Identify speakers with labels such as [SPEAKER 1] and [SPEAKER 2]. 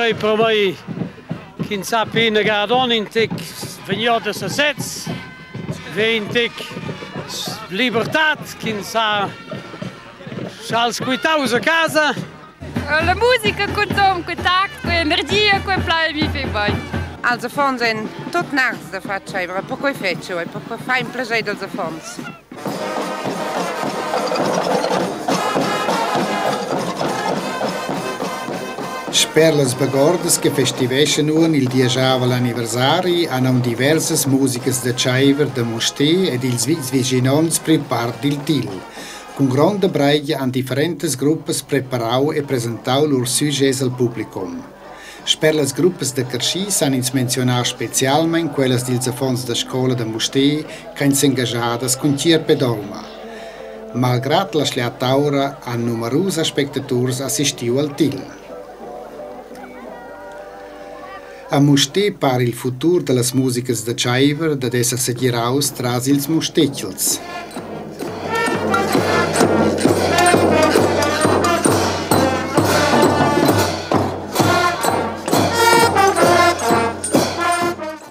[SPEAKER 1] noi per voi che sappiamo che in tic vegnota se sets, in tic libertà, che sa als quitaus a casa.
[SPEAKER 2] La musica con contatto, con energia, con play mi fa bene.
[SPEAKER 3] Els afons en tot nars de faccia, però poco effetto, e poco fa in piacere dels afons.
[SPEAKER 4] Per las bagordas che festivescano il 10 anniversari hanno diverse musiche da Ceiver, da Mostè ed ils vicinons prepart il til. Con grande braiglia hanno differenti gruppi preparau e presentau lor sujets al publicum. Per las gruppas de Carschi san ins mencionar specialmein quellas dils affons da scola da Mostè che ins engagiadas con tier pedolma. Malgrat la schleataura, han numerosi spectators assistiu al til. A Mostè par il futur de las musicas de Ceiver da esser segiraus tras ils mustechels.